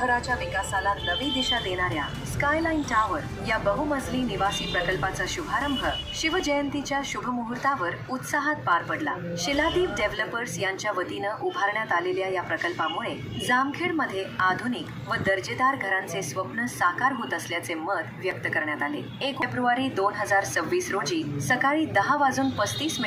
शहराच्या विकासाला नवी दिशा देणाऱ्या स्कायलाइन टॉवर या बहुमजली निवासी प्रकल्पाचा शुभारंभ शिवजयंतीच्या शुभ मुहूर्तावर उत्साहात पार पडला। शिलादीप डेव्हलपर्स यांच्या वतीनं उभारण्यात आलेल्या या प्रकल्पामुळे जामखेडमध्ये आधुनिक व दर्जेदार घरांचे स्वप्न साकार होत असल्याचे मत व्यक्त करण्यात आले। 1 फेब्रुवारी 2026 रोजी सकाळी 10:35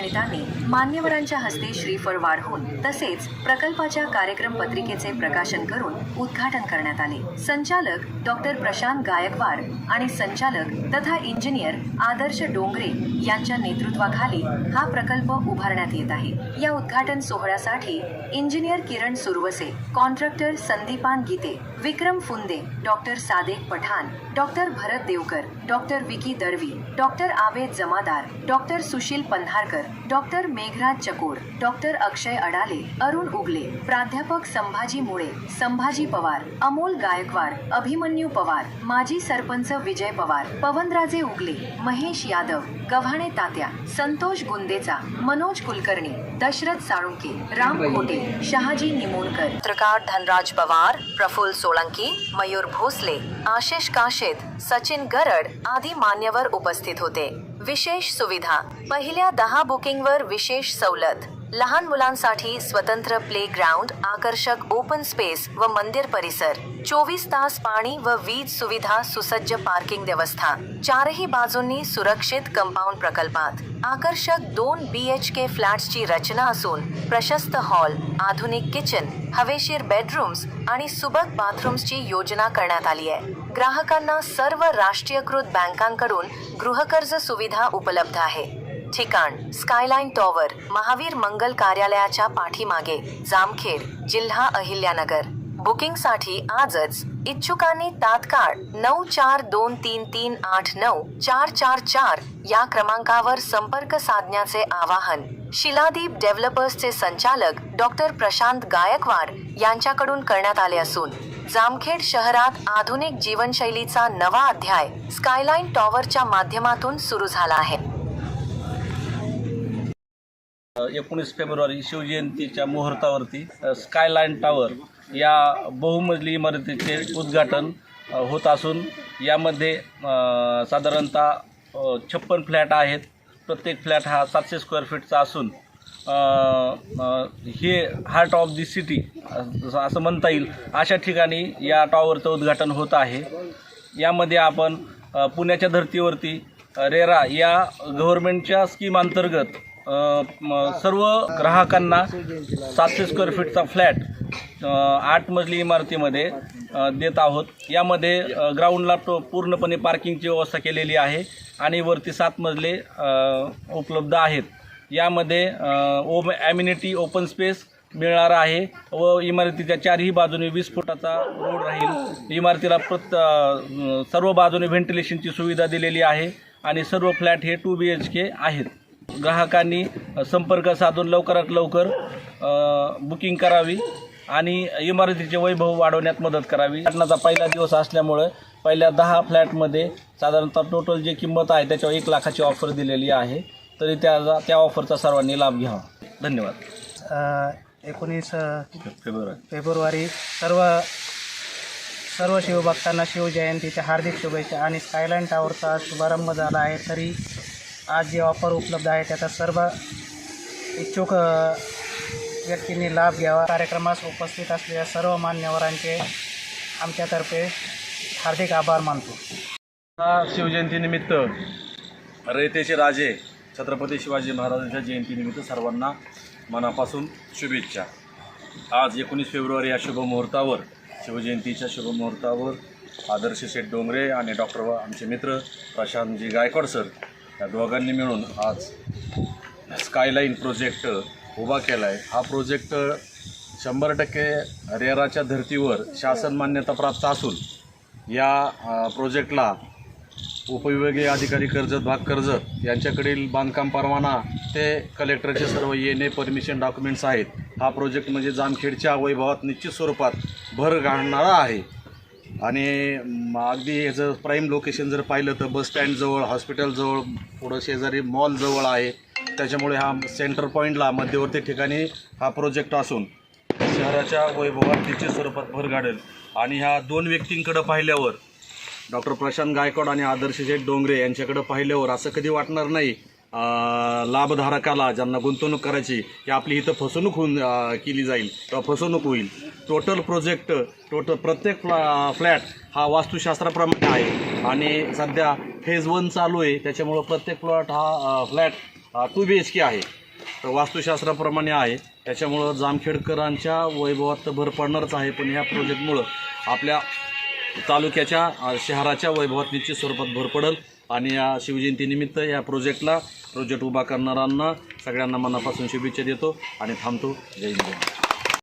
मान्यवरांच्या हस्ते श्रीफळ वाढवून तसेच प्रकल्पाच्या कार्यक्रम पत्रिकेचे प्रकाशन करून उद्घाटन करण्यात आले। संचालक डॉक्टर प्रशांत गायकवाड आणि संचालक तथा इंजिनियर आदर्श डोंगरे यांच्या नेतृत्वाखाली हा प्रकल्प उभारण्यात येत आहे। या उद्घाटन सोहळ्यासाठी इंजिनियर किरण सुरवसे, कॉन्ट्रॅक्टर संदीपान गीते, विक्रम फुंदे, डॉक्टर सादेक पठाण, डॉक्टर भरत देवकर, डॉक्टर विकी दळवी, डॉक्टर आवेद जमादार, डॉक्टर सुशील पंधारकर, डॉक्टर मेघराज चकोर, डॉक्टर अक्षय अडाले, अरुण उगले, प्राध्यापक संभाजी मुळे, संभाजी पवार, अमोल गायकवाड, अभिमन्यू पवार, माजी सरपंच विजय पवार, पवनराजे उगले, महेश यादव, गव्हाणे तात्या, संतोष गुंदेचा, मनोज कुलकर्णी, दशरथ साळुंके, राम खोटे, शहाजी निमोणकर, पत्रकार धनराज पवार, प्रफुल्ल सोळंकी, मयूर भोसले, आशिष काशेद, सचिन गरड आदी मान्यवर उपस्थित होते। विशेष सुविधा: पहिल्या 10 बुकिंगवर विशेष सवलत, लहान मुलांसाठी स्वतंत्र प्ले ग्राउंड, आकर्षक ओपन स्पेस व मंदिर परिसर, 24 तास पाणी व वीज सुविधा, सुसज्ज पार्किंग व्यवस्था, चारही बाजूंनी सुरक्षित कंपाऊंड प्रकल्पात आकर्षक 2 BHK फ्लॅट्सची रचना असून प्रशस्त हॉल, आधुनिक किचन, हवेशीर बेडरूम्स आणि सुबक बाथरूम्सची योजना करण्यात आली आहे। ग्राहकांना सर्व राष्ट्रीयकृत बँकांकडून गृहकर्ज सुविधा उपलब्ध आहे। ठिकाण: स्कायलाइन टॉवर, महावीर मंगल कार्यालयाच्या पाठीमागे, जामखेड, जिल्हा अहिल्यानगर। बुकिंगसाठी आजच इच्छुकांनी तात्काळ 9423389444 या क्रमांकावर संपर्क साधण्याचे आवाहन शिलादीप डेव्हलपर्सचे संचालक डॉक्टर प्रशांत गायकवाड यांच्याकडून करण्यात आले असून जामखेड शहरात आधुनिक जीवनशैलीचा नवा अध्याय स्कायलाइन टॉवरच्या माध्यमातून सुरू झाला आहे। 19 फेब्रुवारी शिवजयंतीच्या मुहूर्तावरती स्कायलाइन टॉवर या बहुमजली इमारतीचे उद्घाटन होत असून यामध्ये साधारणतः 56 फ्लॅट आहेत। प्रत्येक फ्लॅट हा 700 स्क्वेअर फीटचा असून हे हार्ट ऑफ दी सिटी असं म्हणता येईल अशा ठिकाणी या टॉवरचं उद्घाटन होत आहे। यामध्ये आपण पुण्याच्या धर्तीवरती रेरा या गव्हर्नमेंटच्या स्कीम अंतर्गत सर्व ग्राहकांना 700 स्क्वेअर फीटचा फ्लॅट 8 मजली इमारतीमध्ये देत आहोत। यामध्ये ग्राउंडला पूर्णपणे पार्किंगची व्यवस्था केलेली आहे आणि वरती 7 मजले उपलब्ध आहेत। यामध्ये ॲम्युनिटी ओपन स्पेस मिळणार आहे व इमारतीच्या चारही बाजूने 20 फुटाचा रोड राहील। इमारतीला सर्व बाजूने व्हेंटिलेशनची सुविधा दिलेली आहे आणि सर्व फ्लॅट हे 2 BHK आहेत। ग्राहकांनी संपर्क साधून लवकरात लवकर बुकिंग करावी आणि इमारतीचे वैभव वाढवण्यात मदत करावी। उद्घाटनाचा पहिला दिवस असल्यामुळे पहिल्या 10 फ्लॅटमध्ये साधारणतः टोटल जे किंमत आहे त्याच्यावर 1 लाखाची ऑफर दिलेली आहे, तरी त्या ऑफरचा सर्वांनी लाभ घ्यावा। धन्यवाद। 19 फेब्रुवारी सर्व शिवभक्तांना शिवजयंतीच्या हार्दिक शुभेच्छा आणि स्कायलाइन टॉवरचा शुभारंभ झाला आहे। तरी आज जे ऑफर उपलब्ध आहे त्याचा सर्व इच्छुक व्यक्तींनी लाभ घ्यावा। कार्यक्रमास उपस्थित असलेल्या सर्व मान्यवरांचे आमच्यातर्फे हार्दिक आभार मानतो। शिवजयंतीनिमित्त रयतेचे राजे छत्रपती शिवाजी महाराजांच्या जयंतीनिमित्त सर्वांना मनापासून शुभेच्छा। आज 19 फेब्रुवारी या शुभमुहूर्तावर शिवजयंतीच्या शुभमुहूर्तावर आदर्श शेठ डोंगरे आणि डॉक्टर आमचे मित्र प्रशांतजी गायकवाड सर या दोघांनी मिळून आज स्कायलाइन प्रोजेक्ट उभा केला आहे। हा प्रोजेक्ट 100% रेराच्या धर्तीवर शासन मान्यता प्राप्त असून या प्रोजेक्टला उपविभागीय अधिकारी कर्जत भाग कर्जत यांच्याकडील बांधकाम परवाना ते कलेक्टरचे सर्व येणे परमिशन डॉक्युमेंट्स आहेत। हा प्रोजेक्ट म्हणजे जामखेडच्या वैभवात निश्चित स्वरूपात भर घालणारा आहे आणि अगदी ह्याचं प्राईम लोकेशन जर पाहिलं तर बस स्टँडजवळ, हॉस्पिटलजवळ, पुढं शेजारी मॉलजवळ आहे। त्याच्यामुळे हा सेंटर पॉईंटला मध्यवर्ती ठिकाणी हा प्रोजेक्ट असून शहराच्या वैभवात निश्चित स्वरूपात भर घालेल. आणि ह्या दोन व्यक्तींकडे पाहिल्यावर, डॉक्टर प्रशांत गायकवाड आणि आदर्श शेठ डोंगरे यांच्याकडे पाहिल्यावर असं कधी वाटणार नाही लाभधारकाला, ज्यांना गुंतवणूक करायची, की आपली इथं फसवणूक केली जाईल किंवा फसवणूक होईल. टोटल प्रोजेक्ट, प्रत्येक फ्लॅट हा वास्तुशास्त्राप्रमाणे आहे आणि सध्या फेज 1 चालू आहे. त्याच्यामुळं प्रत्येक फ्लॅट 2 BHK आहे, तर वास्तुशास्त्राप्रमाणे आहे. त्याच्यामुळं जामखेडकरांच्या वैभवात तर भर पडणारच आहे, पण ह्या प्रोजेक्टमुळं आपल्या तालुक्याच्या, शहराच्या वैभवात निश्चित स्वरूपात भर पडेल. आणि या शिवजयंतीनिमित्त या प्रोजेक्ट उभा करणाऱ्यांना सगळ्यांना मनापासून शुभेच्छा देतो आणि थांबतो. जय हिंद.